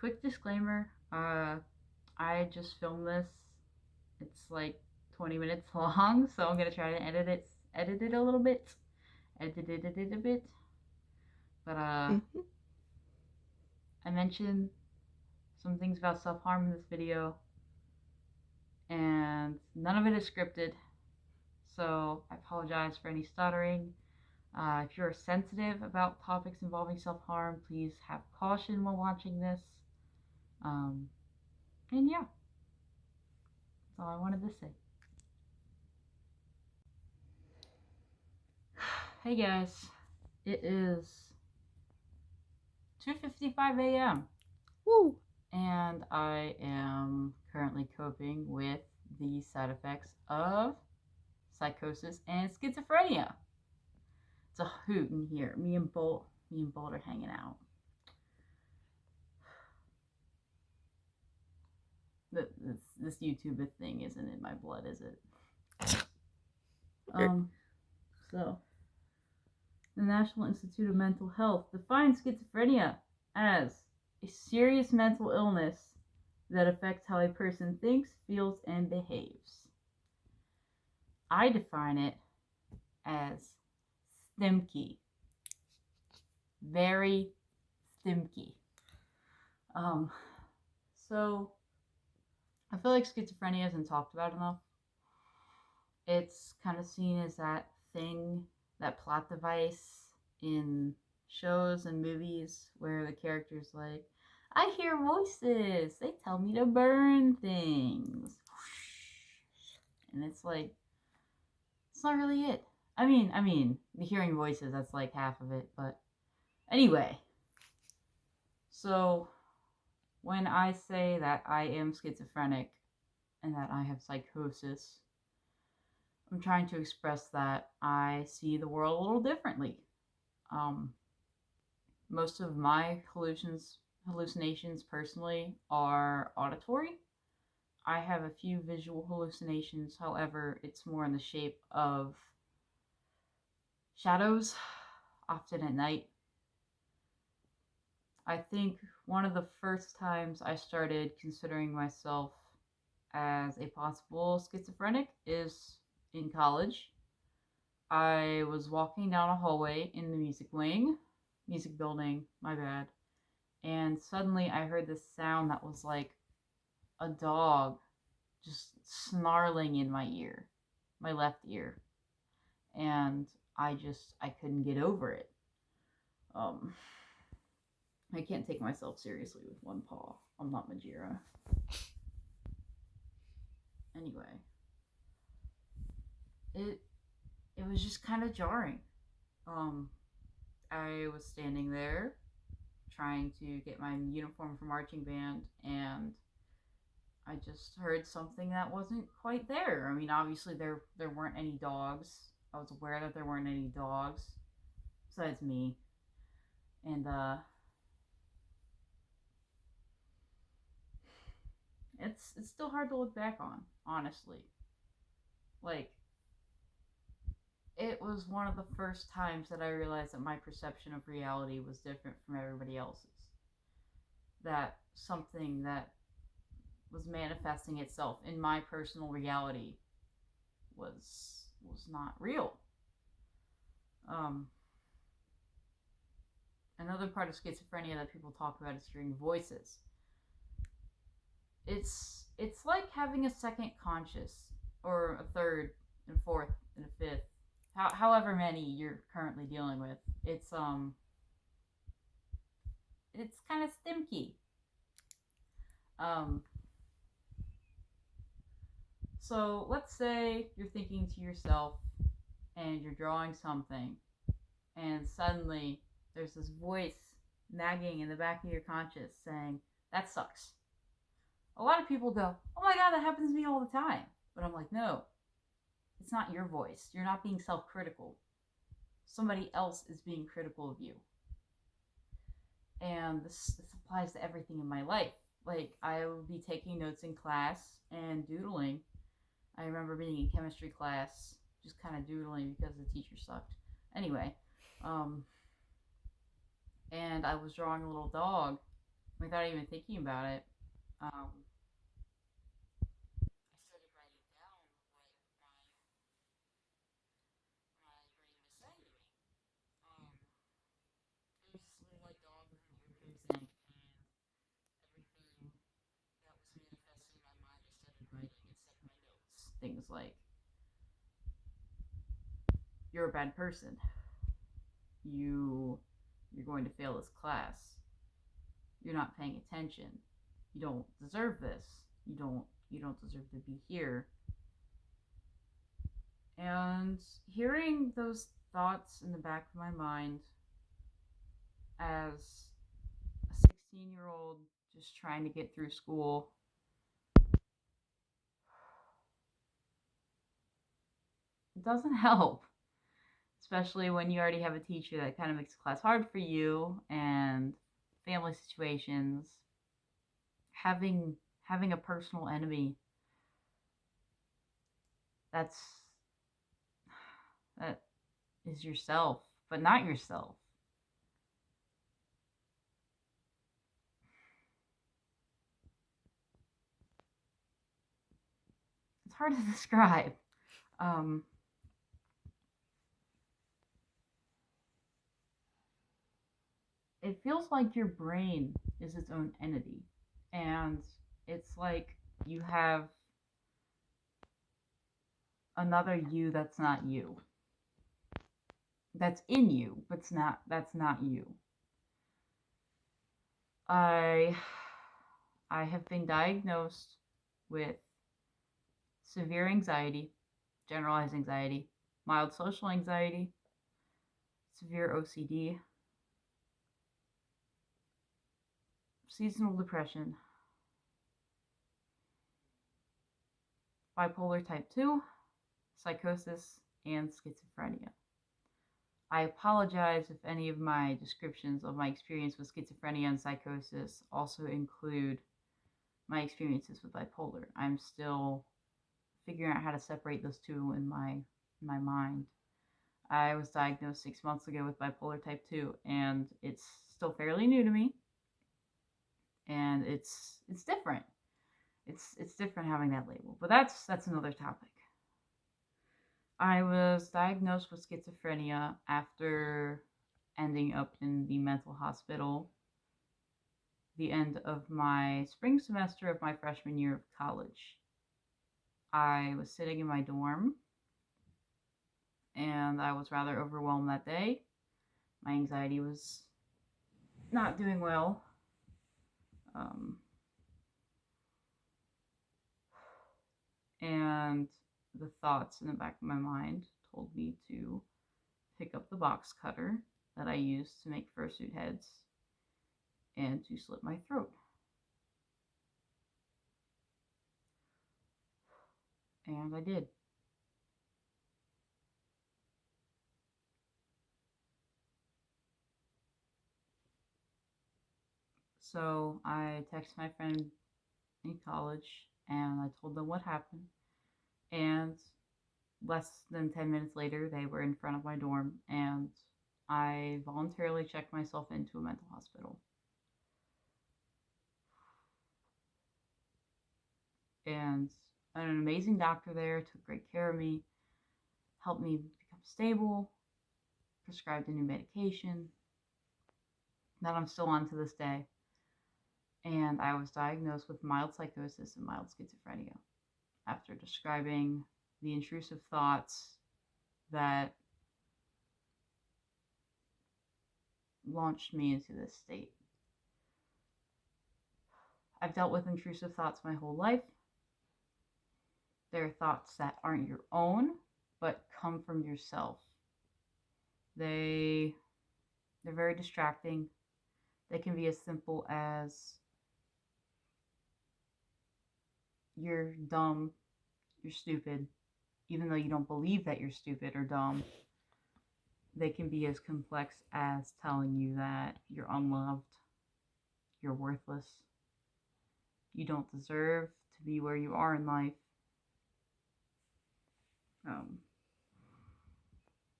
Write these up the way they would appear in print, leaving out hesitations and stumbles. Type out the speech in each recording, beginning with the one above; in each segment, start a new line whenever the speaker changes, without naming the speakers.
quick disclaimer. I just filmed this. It's like 20 minutes long, so I'm gonna try to edit it a little bit, edit it a bit. But
Mm-hmm.
I mentioned some things about self harm in this video, and none of it is scripted. So I apologize for any stuttering. If you're sensitive about topics involving self harm, please have caution while watching this. Um, and yeah, that's all I wanted to say. Hey guys, it is 2:55 a.m.
Woo!
and I am currently coping with the side effects of psychosis and schizophrenia. It's a hoot in here. Me and Bolt are hanging out. This YouTube thing isn't in my blood, is it? Um, so the National Institute of Mental Health defines schizophrenia as a serious mental illness that affects how a person thinks, feels, and behaves. I define it as stimky. Very stimky. Um, so I feel like schizophrenia isn't talked about enough. It's kind of seen as that thing, that plot device in shows and movies where the character's like, I hear voices. They tell me to burn things. And it's like, it's not really it. I mean, the hearing voices, that's like half of it, but anyway. So when I say that I am schizophrenic and that I have psychosis, I'm trying to express that I see the world a little differently. Um, Most of my hallucinations personally are auditory. I have a few visual hallucinations, however, it's more in the shape of shadows, often at night. I think one of the first times I started considering myself as a possible schizophrenic is in college. I was walking down a hallway in the music building, my bad, and suddenly I heard this sound that was like a dog just snarling in my ear, my left ear, and I couldn't get over it. Um, I can't take myself seriously with one paw. I'm not Majira. Anyway, it it was just kind of jarring. Um, I was standing there trying to get my uniform for marching band, and I just heard something that wasn't quite there. I mean, obviously there weren't any dogs. I was aware that there weren't any dogs besides me, and it's still hard to look back on, honestly. Like, it was one of the first times that I realized that my perception of reality was different from everybody else's. That something that was manifesting itself in my personal reality was not real. Um, Another part of schizophrenia that people talk about is hearing voices. It's like having a second conscious, or a third and a fourth and a fifth, however many you're currently dealing with. It's kind of stimky. Um, so let's say you're thinking to yourself and you're drawing something, and suddenly there's this voice nagging in the back of your conscious saying, that sucks. A lot of people go, oh my god, that happens to me all the time. But I'm like, no, it's not your voice. You're not being self critical. Somebody else is being critical of you. And this applies to everything in my life. Like, I would be taking notes in class and doodling. I remember being in chemistry class, just kind of doodling because the teacher sucked. Anyway, and I was drawing a little dog, without even thinking about it. I started writing down what my brain was saying to me. Um, it was this little white dog with an ear piercing, and everything that was manifesting in my mind, I started writing and set my notes. Things like, you're a bad person. You you're going to fail this class. You're not paying attention. You don't deserve this. You don't deserve to be here. And hearing those thoughts in the back of my mind as a 16-year-old just trying to get through school, it doesn't help, especially when you already have a teacher that kind of makes class hard for you and family situations. Having a personal enemy that's that is yourself, but not yourself. It's hard to describe. Um, it feels like your brain is its own entity, and it's like you have another you that's not you, that's in you, but it's not that's not you. I I have been diagnosed with severe anxiety, generalized anxiety, mild social anxiety, severe OCD, seasonal depression, bipolar type 2, psychosis, and schizophrenia. I apologize if any of my descriptions of my experience with schizophrenia and psychosis also include my experiences with bipolar. I'm still figuring out how to separate those two in my mind. I was diagnosed 6 months ago with bipolar type 2, and it's still fairly new to me, and it's different. It's different having that label, but that's another topic. I was diagnosed with schizophrenia after ending up in the mental hospital the end of my spring semester of my freshman year of college. I was sitting in my dorm and I was rather overwhelmed that day. My anxiety was not doing well. Um, and the thoughts in the back of my mind told me to pick up the box cutter that I used to make fursuit heads and to slit my throat. And I did. So I texted my friend in college and I told them what happened. And less than 10 minutes later, they were in front of my dorm and I voluntarily checked myself into a mental hospital. And an amazing doctor there took great care of me, helped me become stable, prescribed a new medication that I'm still on to this day. And I was diagnosed with mild psychosis and mild schizophrenia after describing the intrusive thoughts that launched me into this state. I've dealt with intrusive thoughts my whole life. They're thoughts that aren't your own, but come from yourself. They they're very distracting. They can be as simple as you're dumb, you're stupid, even though you don't believe that you're stupid or dumb. They can be as complex as telling you that you're unloved, you're worthless, you don't deserve to be where you are in life. Um,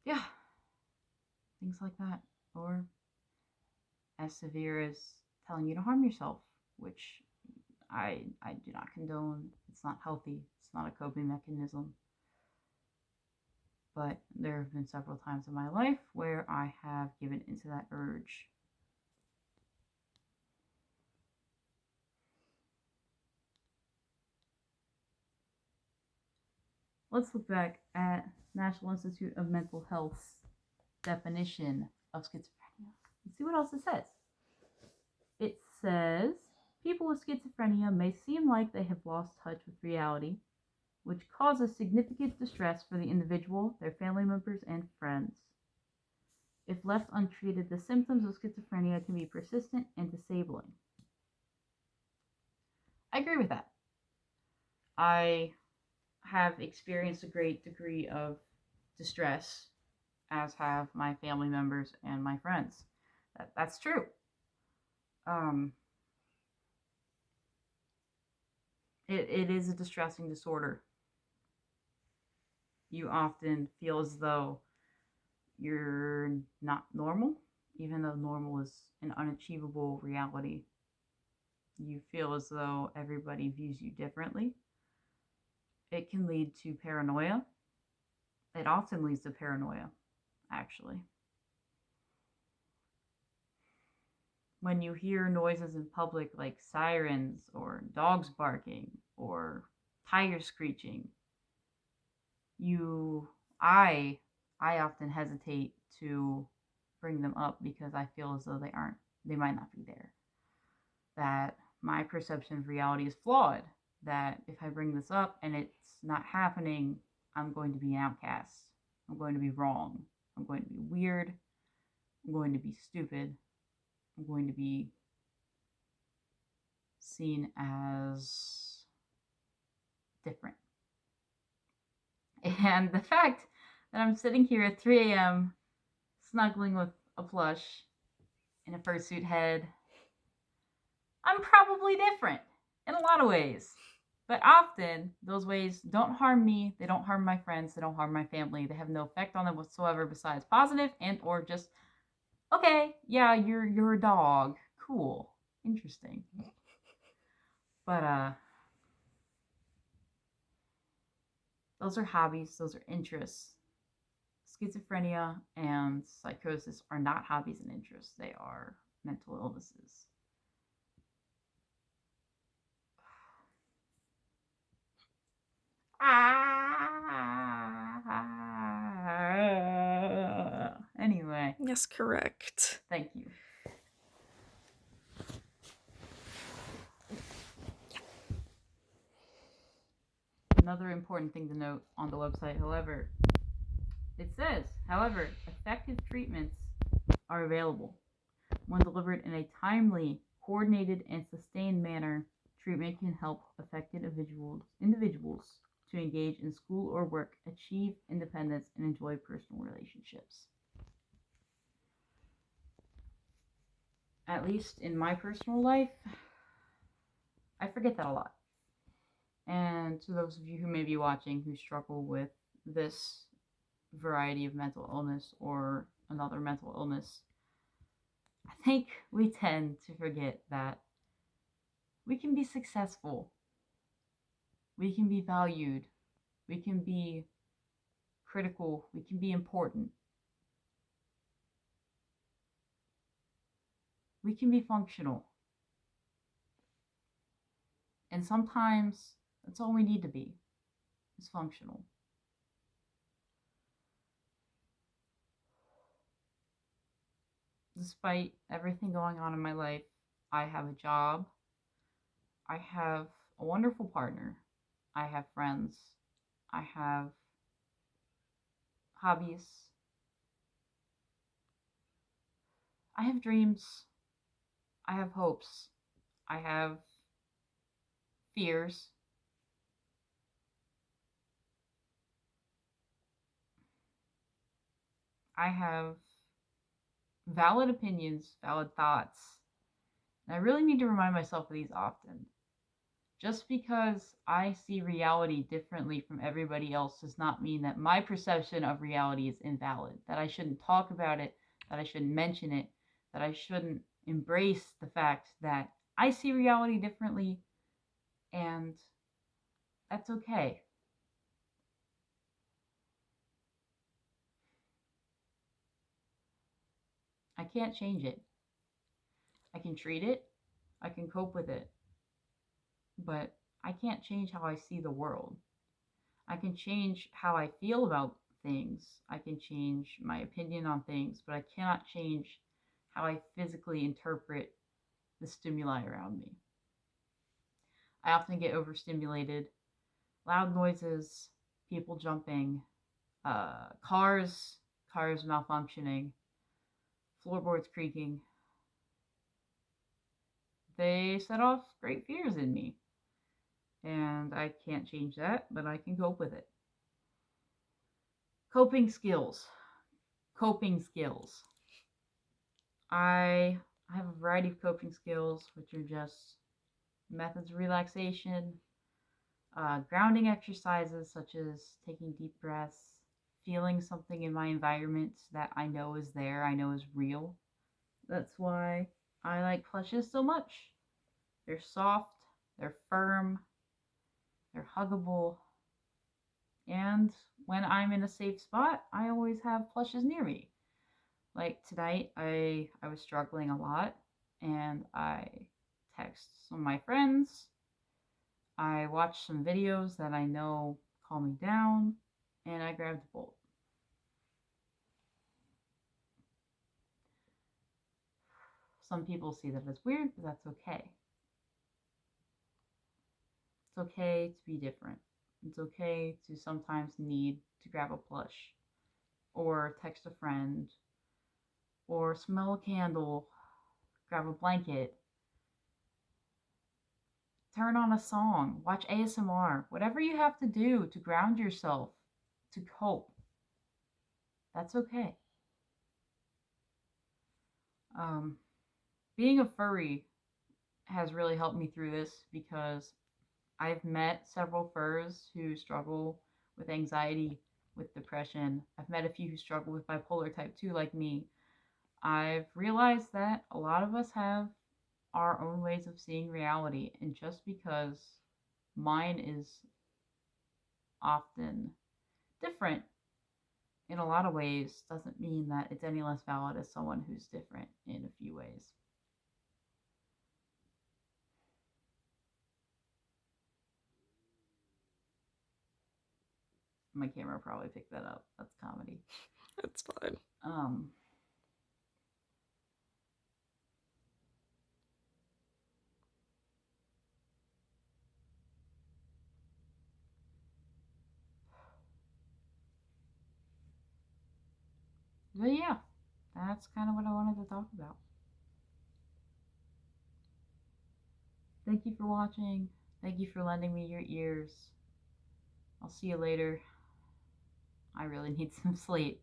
yeah, things like that. Or as severe as telling you to harm yourself, which I do not condone. It's not healthy. It's not a coping mechanism. But there have been several times in my life where I have given into that urge. Let's look back at National Institute of Mental Health's definition of schizophrenia and see what else it says. It says people with schizophrenia may seem like they have lost touch with reality, which causes significant distress for the individual, their family members, and friends. If left untreated, the symptoms of schizophrenia can be persistent and disabling. I agree with that. I have experienced a great degree of distress, as have my family members and my friends. That's true. Um, it is a distressing disorder. You often feel as though you're not normal, even though normal is an unachievable reality. You feel as though everybody views you differently. It can lead to paranoia. It often leads to paranoia, actually. When you hear noises in public like sirens or dogs barking or tires screeching, you I I often hesitate to bring them up because I feel as though they might not be there. That my perception of reality is flawed. That if I bring this up and it's not happening, I'm going to be an outcast. I'm going to be wrong. I'm going to be weird. I'm going to be stupid. I'm going to be seen as different. And the fact that I'm sitting here at 3 a.m. snuggling with a plush in a fursuit head, I'm probably different in a lot of ways. But often, those ways don't harm me, they don't harm my friends, they don't harm my family, they have no effect on them whatsoever besides positive and or just, okay, yeah, you're a dog. Cool. Interesting. But those are hobbies, those are interests. Schizophrenia and psychosis are not hobbies and interests, they are mental illnesses. Anyway.
Yes, correct.
Thank you. Another important thing to note on the website, however, it says, however, effective treatments are available. When delivered in a timely, coordinated, and sustained manner, treatment can help affected individuals to engage in school or work, achieve independence, and enjoy personal relationships. At least in my personal life, I forget that a lot. And to those of you who may be watching who struggle with this variety of mental illness or another mental illness, I think we tend to forget that we can be successful, we can be valued, we can be critical, we can be important, we can be functional. And sometimes that's all we need to be, is functional. Despite everything going on in my life, I have a job, I have a wonderful partner, I have friends, I have hobbies, I have dreams, I have hopes, I have fears. I have valid opinions, valid thoughts. And I really need to remind myself of these often. Just because I see reality differently from everybody else does not mean that my perception of reality is invalid, that I shouldn't talk about it, that I shouldn't mention it, that I shouldn't embrace the fact that I see reality differently, and that's okay. I can't change it. I can treat it, I can cope with it, but I can't change how I see the world. I can change how I feel about things. I can change my opinion on things, but I cannot change how I physically interpret the stimuli around me. I often get overstimulated. Loud noises, people jumping, cars malfunctioning, floorboards creaking. They set off great fears in me, and I can't change that, but I can cope with it. Coping skills. Coping skills. I have a variety of coping skills, which are just methods of relaxation, grounding exercises such as taking deep breaths, feeling something in my environment that I know is there, I know is real. That's why I like plushes so much. They're soft, they're firm, they're huggable, and when I'm in a safe spot, I always have plushes near me. Like tonight, I was struggling a lot, and I text some of my friends. I watched some videos that I know calm me down, and I grabbed a bolt. Some people see that as weird, but that's okay. It's okay to be different. It's okay to sometimes need to grab a plush, or text a friend, or smell a candle, grab a blanket, turn on a song, watch ASMR, whatever you have to do to ground yourself, to cope. That's okay. Um, Being a furry has really helped me through this because I've met several furs who struggle with anxiety, with depression. I've met a few who struggle with bipolar type 2 like me. I've realized that a lot of us have our own ways of seeing reality, and just because mine is often different in a lot of ways doesn't mean that it's any less valid as someone who's different in a few ways. My camera probably picked that up. That's comedy.
It's fine.
Um, but yeah, that's kind of what I wanted to talk about. Thank you for watching. Thank you for lending me your ears. I'll see you later. I really need some sleep.